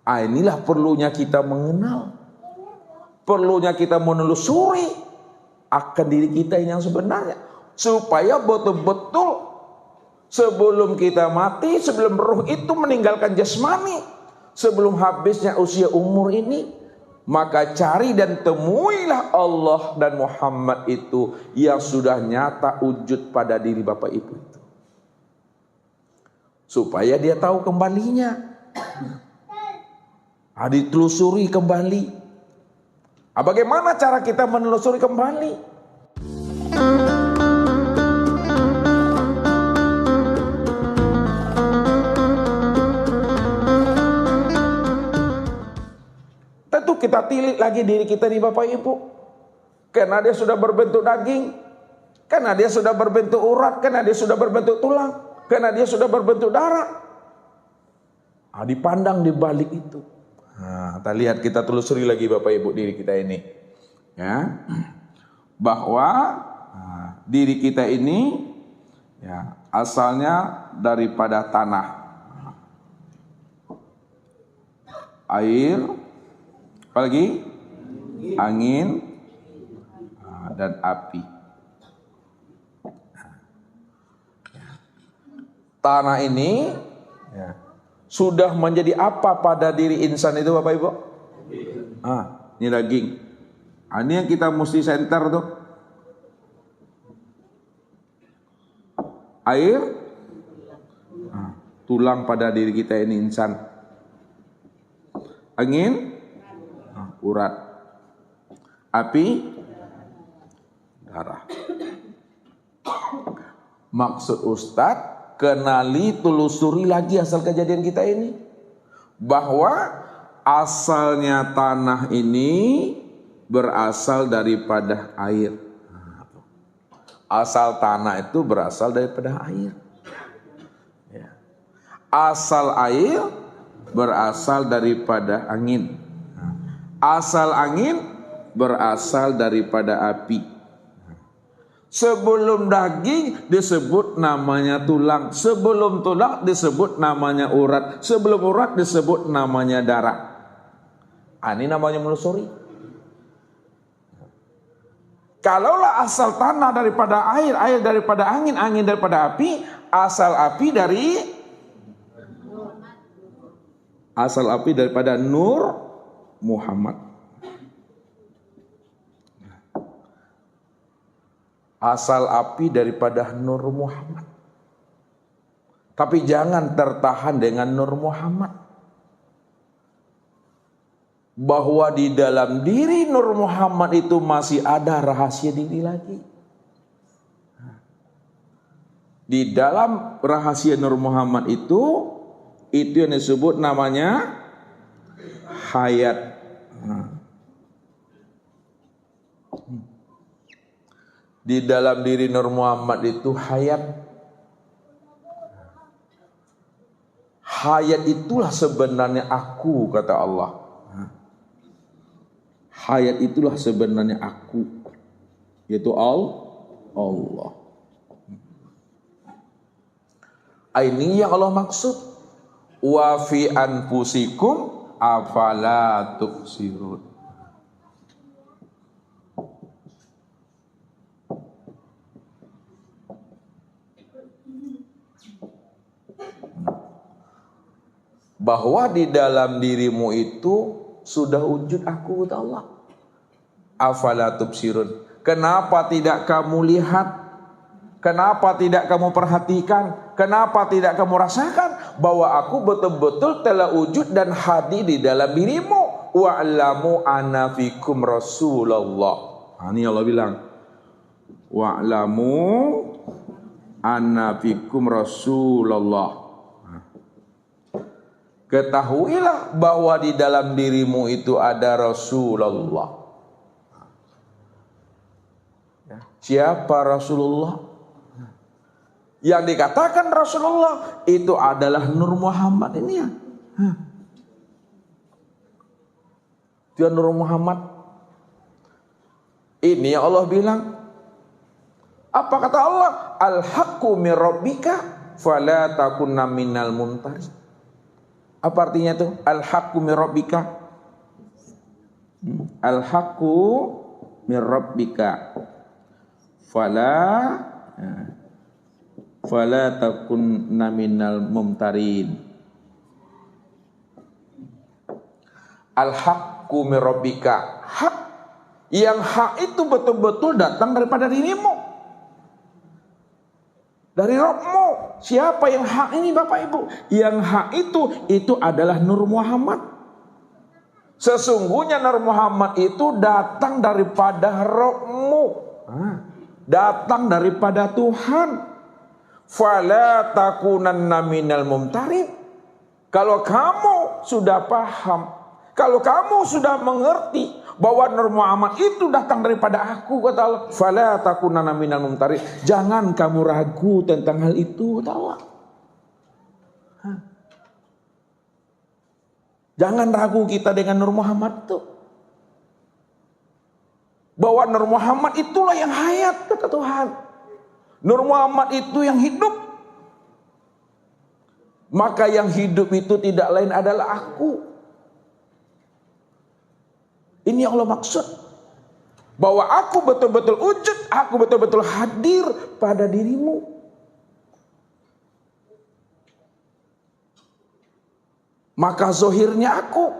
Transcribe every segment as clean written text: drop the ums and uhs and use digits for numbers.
Inilah perlunya kita mengenal, perlunya kita menelusuri akan diri kita yang sebenarnya, supaya betul-betul sebelum kita mati, sebelum ruh itu meninggalkan jasmani, sebelum habisnya usia umur ini, maka cari dan temuilah Allah dan Muhammad itu yang sudah nyata wujud pada diri Bapak Ibu itu, supaya dia tahu kembalinya. Ditelusuri kembali. Bagaimana cara kita menelusuri kembali? Tentu kita tilik lagi diri kita nih Bapak Ibu. Karena dia sudah berbentuk daging, karena dia sudah berbentuk urat, karena dia sudah berbentuk tulang, karena dia sudah berbentuk darah. Dipandang di balik itu. Kita lihat, kita telusuri lagi Bapak Ibu diri kita ini, ya, bahwa diri kita ini ya asalnya daripada tanah, air, apalagi angin, dan api. Tanah ini ya, sudah menjadi apa pada diri insan itu Bapak Ibu? Ini daging. Ini yang kita mesti center tuh. Air, tulang pada diri kita ini insan. Angin, urat. Api, darah. Maksud Ustadz, kenali, telusuri lagi asal kejadian kita ini, bahwa asalnya tanah ini berasal daripada air. Asal tanah itu berasal daripada air. Asal air berasal daripada angin. Asal angin berasal daripada api. Sebelum daging disebut namanya tulang, sebelum tulang disebut namanya urat, sebelum urat disebut namanya darah. Ini namanya menelusuri. Kalaulah asal tanah daripada air, air daripada angin, angin daripada api, asal api daripada Nur Muhammad. Asal api daripada Nur Muhammad. Tapi jangan tertahan dengan Nur Muhammad. Bahwa di dalam diri Nur Muhammad itu masih ada rahasia diri lagi. Di dalam rahasia Nur Muhammad itu yang disebut namanya hayat. Di dalam diri Nur Muhammad itu hayat. Hayat itulah sebenarnya aku, kata Allah. Hayat itulah sebenarnya aku, yaitu Allah. Ini yang Allah maksud. Wa fi anfusikum afala tubsirun. Bahwa di dalam dirimu itu sudah wujud aku, kata Allah. Afala tubsirun. Kenapa tidak kamu lihat? Kenapa tidak kamu perhatikan? Kenapa tidak kamu rasakan bahwa aku betul-betul telah wujud dan hadir di dalam dirimu? Wa'lamu anna fikum Rasulullah. Ini Allah bilang. Wa'lamu anna fikum Rasulullah. Ketahuilah bahwa di dalam dirimu itu ada Rasulullah. Siapa Rasulullah? Yang dikatakan Rasulullah itu adalah Nur Muhammad ini ya. Dia Nur Muhammad. Ini yang Allah bilang. Apa kata Allah? Al-haqqu min rabbika fala takunna minal mumtarin. Apa artinya itu? Al-haqqu min rabbika. Al-haqqu min rabbika. Fala takunna minal mumtarin. Al-haqqu min rabbika. Hak. Yang hak itu betul-betul datang daripada dirimu. Dari Rabbmu. Siapa yang hak ini Bapak Ibu? Yang hak itu adalah Nur Muhammad. Sesungguhnya Nur Muhammad itu datang daripada Rabbmu. Datang daripada Tuhan. Fala takunanna minal mumtarin. Kalau kamu sudah paham, kalau kamu sudah mengerti bahwa Nur Muhammad itu datang daripada aku, kata Allah, fala takunanna minal mumtarin. Jangan kamu ragu tentang hal itu, kata Allah. Jangan ragu kita dengan Nur Muhammad itu. Bahwa Nur Muhammad itulah yang hayat, kata Tuhan. Nur Muhammad itu yang hidup. Maka yang hidup itu tidak lain adalah aku. Ini yang Allah maksud. Bahwa aku betul-betul wujud, aku betul-betul hadir pada dirimu. Maka zohirnya aku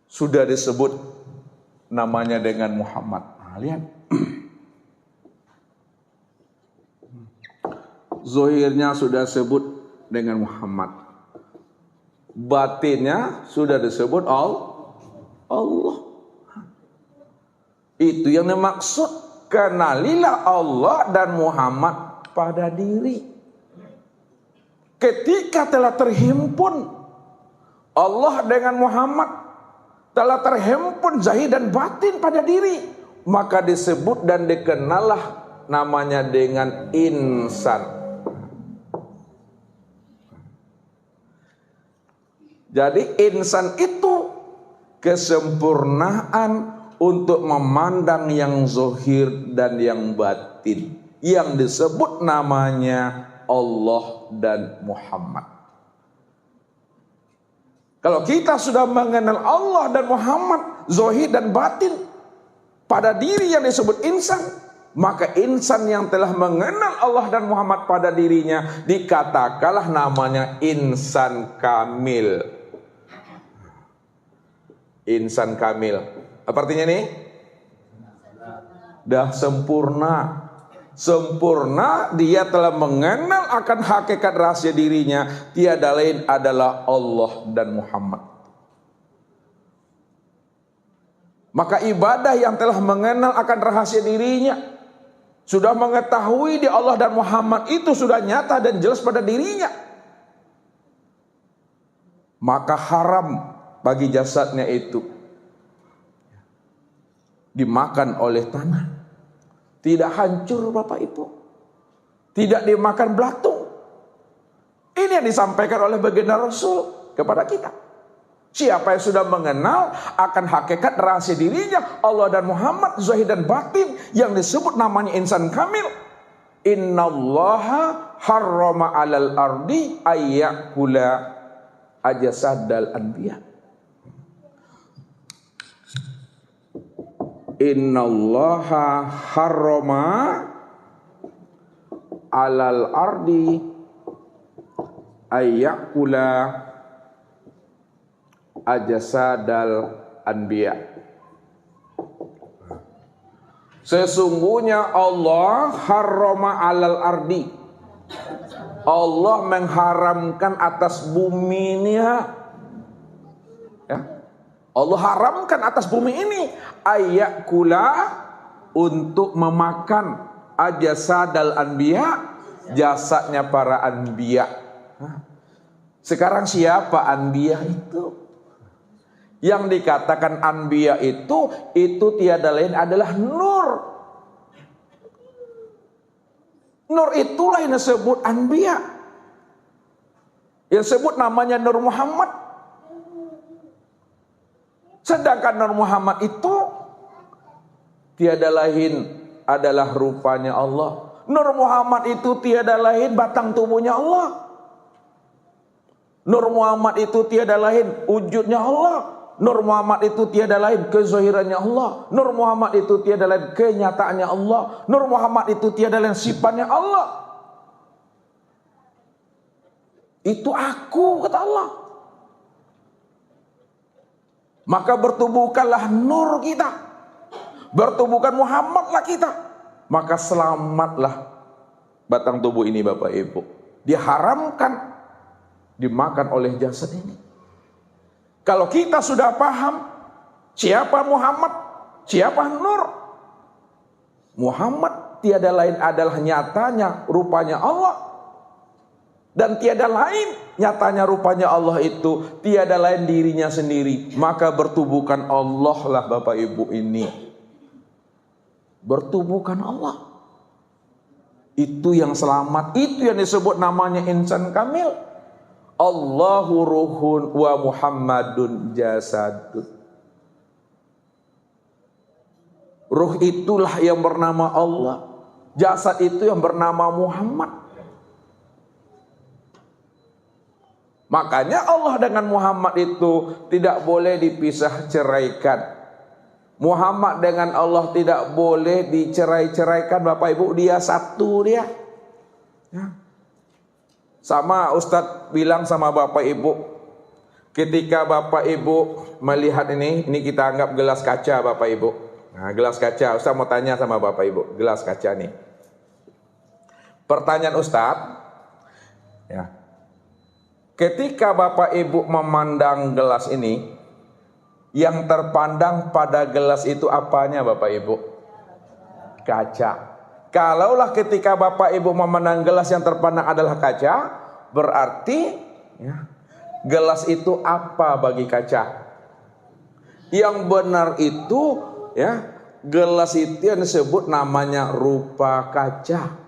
sudah disebut namanya dengan Muhammad. Nah, lihat. Zohirnya sudah disebut dengan Muhammad. Batinnya sudah disebut Allah. Itu yang dimaksud. Kenalilah Allah dan Muhammad pada diri. Ketika telah terhimpun Allah dengan Muhammad, telah terhimpun zahir dan batin pada diri, maka disebut dan dikenallah namanya dengan insan. Jadi insan itu kesempurnaan untuk memandang yang zohir dan yang batin, yang disebut namanya Allah dan Muhammad. Kalau kita sudah mengenal Allah dan Muhammad, zohir dan batin pada diri yang disebut insan, maka insan yang telah mengenal Allah dan Muhammad pada dirinya dikatakanlah namanya insan kamil. Insan kamil. Apa artinya nih? Dah sempurna. Sempurna, dia telah mengenal akan hakikat rahasia dirinya. Tiada lain adalah Allah dan Muhammad. Maka ibadah yang telah mengenal akan rahasia dirinya, sudah mengetahui di Allah dan Muhammad itu sudah nyata dan jelas pada dirinya, maka haram bagi jasadnya itu dimakan oleh tanah. Tidak hancur Bapak Ibu. Tidak dimakan belatung. Ini yang disampaikan oleh baginda Rasul kepada kita. Siapa yang sudah mengenal akan hakikat rahasia dirinya, Allah dan Muhammad, zahir dan batin, yang disebut namanya insan kamil. Innallaha harrama 'alal ardi ayyakula ajasadal anbiya. Innallaha harrama 'alal ardi ayyakula ajasadal anbiya. Sesungguhnya Allah harrama 'alal ardi. Allah mengharamkan atas bumi ini, ya. Allah haramkan atas bumi ini ayyakula, untuk memakan ajasadal anbiya, jasadnya para anbiya. Sekarang siapa anbiya itu? Yang dikatakan anbiya itu tiada lain adalah nur. Nur itulah yang disebut anbiya. Yang disebut namanya Nur Muhammad. Sedangkan Nur Muhammad itu tiada lain adalah rupanya Allah. Nur Muhammad itu tiada lain batang tubuhnya Allah. Nur Muhammad itu tiada lain wujudnya Allah. Nur Muhammad itu tiada lain kezahirannya Allah. Nur Muhammad itu tiada lain kenyataannya Allah. Nur Muhammad itu tiada lain sifatnya Allah. Itu aku, kata Allah. Maka bertubuhkanlah nur kita. Bertubuhkan Muhammadlah kita. Maka selamatlah batang tubuh ini, Bapak Ibu. Diharamkan dimakan oleh jasad ini. Kalau kita sudah paham siapa Muhammad, siapa Nur. Muhammad tiada lain adalah nyatanya rupanya Allah. Dan tiada lain nyatanya rupanya Allah itu tiada lain dirinya sendiri. Maka bertubuhkan Allah lah Bapak Ibu ini. Bertubuhkan Allah. Itu yang selamat, itu yang disebut namanya insan kamil. Allahu ruhun wa Muhammadun jasadun. Ruh itulah yang bernama Allah. Jasad itu yang bernama Muhammad. Makanya Allah dengan Muhammad itu tidak boleh dipisah ceraikan. Muhammad dengan Allah tidak boleh dicerai-ceraikan, Bapak Ibu. Dia satu dia. Ya. Sama Ustadz bilang sama Bapak Ibu, ketika Bapak Ibu melihat ini kita anggap gelas kaca Bapak Ibu. Nah, gelas kaca, Ustadz mau tanya sama Bapak Ibu, gelas kaca nih. Pertanyaan Ustadz, ya, ketika Bapak Ibu memandang gelas ini, yang terpandang pada gelas itu apanya Bapak Ibu? Kaca. Kalaulah ketika Bapak Ibu memandang gelas yang terpandang adalah kaca, berarti ya, gelas itu apa bagi kaca? Yang benar itu ya, gelas itu yang disebut namanya rupa kaca.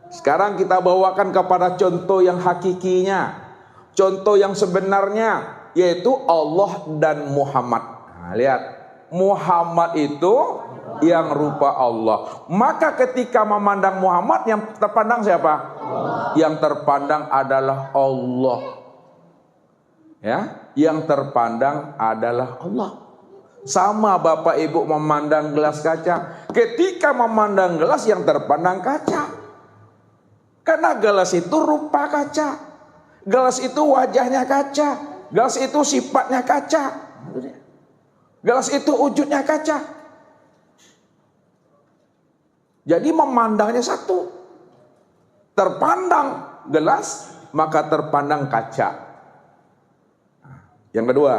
Sekarang kita bawakan kepada contoh yang hakikinya, contoh yang sebenarnya, yaitu Allah dan Muhammad. Nah, lihat, Muhammad itu yang rupa Allah. Maka ketika memandang Muhammad, yang terpandang siapa? Allah. Yang terpandang adalah Allah. Ya, yang terpandang adalah Allah. Sama Bapak Ibu memandang gelas kaca. Ketika memandang gelas, yang terpandang kaca. Karena gelas itu rupa kaca. Gelas itu wajahnya kaca. Gelas itu sifatnya kaca. Gelas itu wujudnya kaca. Jadi memandangnya satu. Terpandang gelas, maka terpandang kaca. Yang kedua,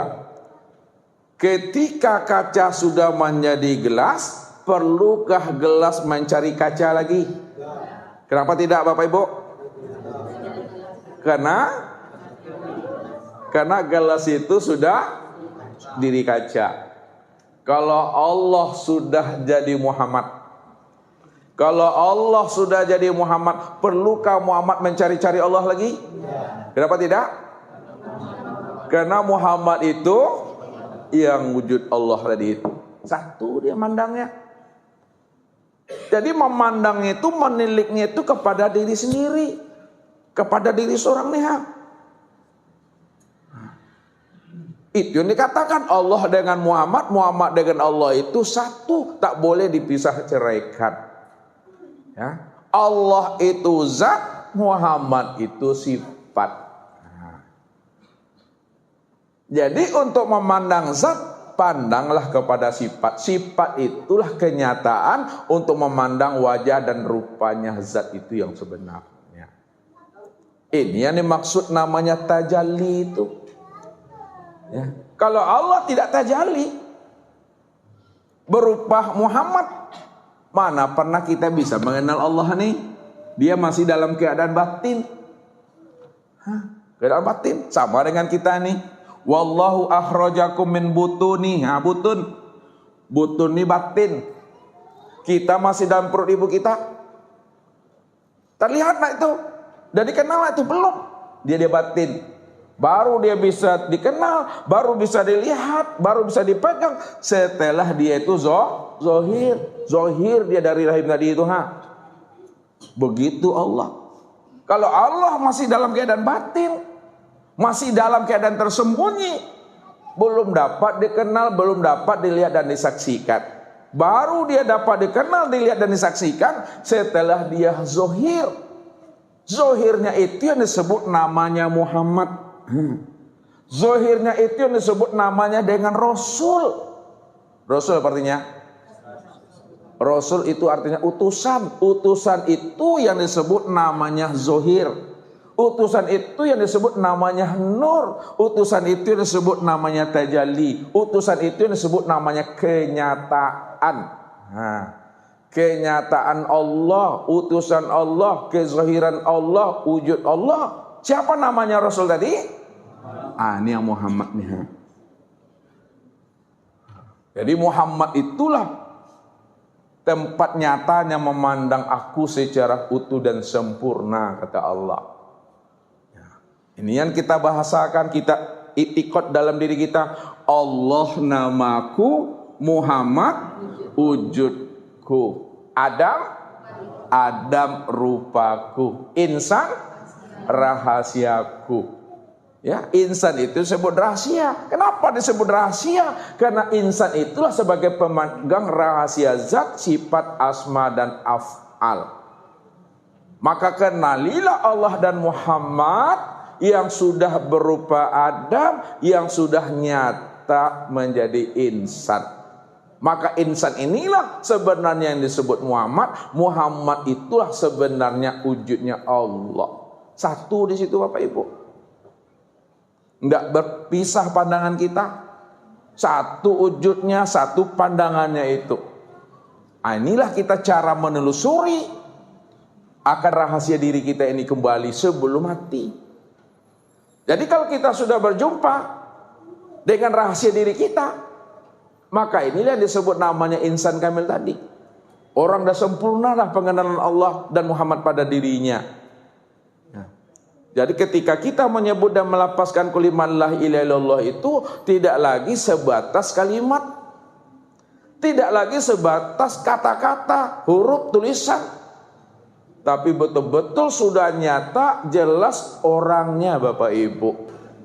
ketika kaca sudah menjadi gelas, perlukah gelas mencari kaca lagi? Kenapa tidak Bapak Ibu? Karena gelas itu sudah diri kaca. Kalau Allah sudah jadi Muhammad, kalau Allah sudah jadi Muhammad, perlukah Muhammad mencari-cari Allah lagi? Kenapa tidak? Karena Muhammad itu yang wujud Allah tadi itu. Satu dia mandangnya. Jadi memandangnya itu, meniliknya itu kepada diri sendiri, kepada diri seorang neha. Itu yang dikatakan Allah dengan Muhammad, Muhammad dengan Allah itu satu, tak boleh dipisah ceraikan. Ya. Allah itu zat, Muhammad itu sifat. Nah. Jadi untuk memandang zat, pandanglah kepada sifat. Sifat itulah kenyataan untuk memandang wajah dan rupanya zat itu yang sebenarnya. Ini yang dimaksud namanya tajalli itu. Ya. Kalau Allah tidak tajalli berupa Muhammad, mana pernah kita bisa mengenal Allah nih? Dia masih dalam keadaan batin. Keadaan batin sama dengan kita nih. Wallahu akhrajakum min butuni. Butun. Butun ini batin. Kita masih dalam perut ibu kita. Terlihat nak itu? Dan dikenal itu belum? Dia batin. Baru dia bisa dikenal, baru bisa dilihat, baru bisa dipegang setelah dia itu zohir. Zohir dia dari rahim tadi itu. Begitu Allah. Kalau Allah masih dalam keadaan batin, Masih dalam keadaan tersembunyi, belum dapat dikenal, belum dapat dilihat dan disaksikan. Baru dia dapat dikenal, dilihat dan disaksikan setelah dia zohir. Zohirnya itu yang disebut namanya Muhammad. Zohirnya itu yang disebut namanya dengan Rasul. Rasul artinya? Rasul itu artinya utusan. Utusan itu yang disebut namanya zohir. Utusan itu yang disebut namanya nur. Utusan itu yang disebut namanya tajalli. Utusan itu yang disebut namanya kenyataan. Nah, kenyataan Allah, utusan Allah, kezahiran Allah, wujud Allah. Siapa namanya Rasul tadi? Ini yang Muhammad nih. Jadi Muhammad itulah tempat nyatanya memandang aku secara utuh dan sempurna, kata Allah. Ini yang kita bahasakan, kita itikad dalam diri kita. Allah namaku, Muhammad wujudku, Adam rupaku, insan rahasiaku. Ya, insan itu disebut rahasia. Kenapa disebut rahasia? Karena insan itulah sebagai pemegang rahasia zat, sifat, asma dan af'al. Maka kenalilah Allah dan Muhammad yang sudah berupa Adam, yang sudah nyata menjadi insan. Maka insan inilah sebenarnya yang disebut Muhammad. Muhammad itulah sebenarnya wujudnya Allah. Satu di situ Bapak Ibu. Enggak berpisah pandangan kita. Satu wujudnya, satu pandangannya itu. Inilah kita cara menelusuri akan rahasia diri kita ini kembali sebelum mati. Jadi kalau kita sudah berjumpa dengan rahasia diri kita, maka inilah yang disebut namanya insan kamil tadi. Orang dah sempurna lah pengenalan Allah dan Muhammad pada dirinya. Jadi ketika kita menyebut dan melapaskan kalimat la ilaha illallah itu tidak lagi sebatas kalimat, tidak lagi sebatas kata-kata, huruf, tulisan, tapi betul-betul sudah nyata, jelas orangnya Bapak Ibu.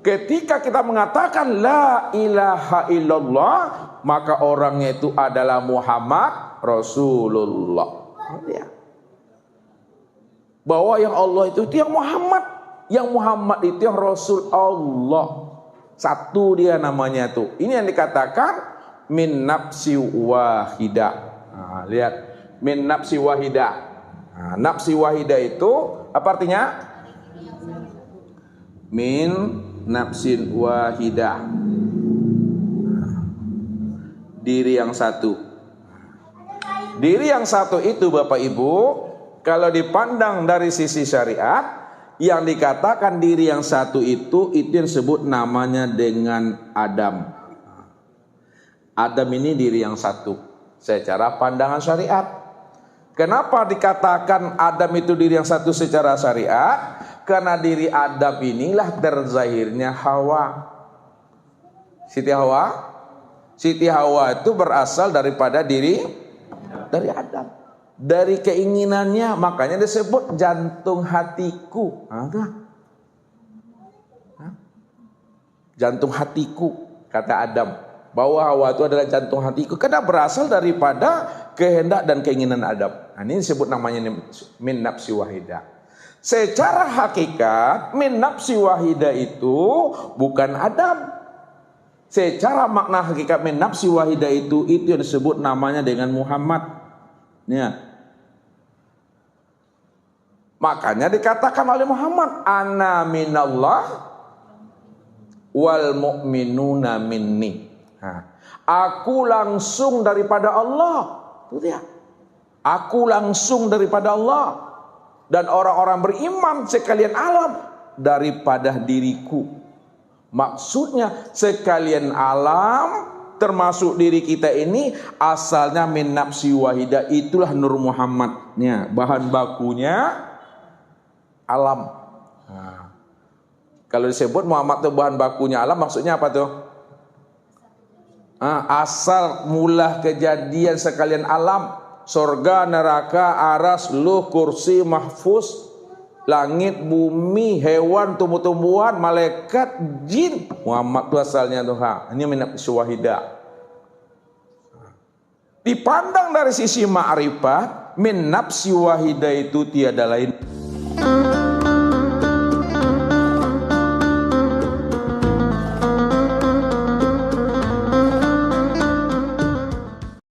Ketika kita mengatakan la ilaha illallah, maka orangnya itu adalah Muhammad Rasulullah. Bahwa yang Allah itu yang Muhammad. Yang Muhammad itu yang Rasul Allah. Satu dia namanya tuh. Ini yang dikatakan min nafsi wahidah. Nah, lihat, min nafsi wahidah. Nah, nafsi wahidah itu apa artinya? Min nafsin wahidah. Diri yang satu. Diri yang satu itu Bapak Ibu, kalau dipandang dari sisi syariat, yang dikatakan diri yang satu itu yang disebut namanya dengan Adam. Adam ini diri yang satu secara pandangan syariat. Kenapa dikatakan Adam itu diri yang satu secara syariat? Karena diri Adam inilah terzahirnya Hawa. Siti Hawa? Siti Hawa itu berasal daripada dari Adam. Dari keinginannya, makanya disebut jantung hatiku. Jantung hatiku, kata Adam. Bahwa Hawa itu adalah jantung hatiku. Karena berasal daripada kehendak dan keinginan Adam. Nah, ini disebut namanya min nafsi wahidah. Secara hakikat, min nafsi wahidah itu bukan Adam. Secara makna hakikat min nafsi wahidah itu yang disebut namanya dengan Muhammad. Ya. Makanya dikatakan oleh Muhammad, ana minallah wal mu'minuna minni. Aku langsung daripada Allah. Itu dia. Aku langsung daripada Allah. Dan orang-orang beriman sekalian alam daripada diriku. Maksudnya sekalian alam termasuk diri kita ini asalnya min nafsi wahidah, itulah Nur Muhammadnya. Bahan bakunya alam. Nah, kalau disebut Muhammad itu bahan bakunya alam, maksudnya apa tuh? Asal mula kejadian sekalian alam, surga, neraka, aras, luh, kursi, mahfuz, Langit, bumi, hewan, tumbuh-tumbuhan, malaikat, jin. Muhammad itu asalnya Tuhan. Ini nafsu wahidah. Dipandang dari sisi ma'rifat, min nafsi wahidah itu tiada lain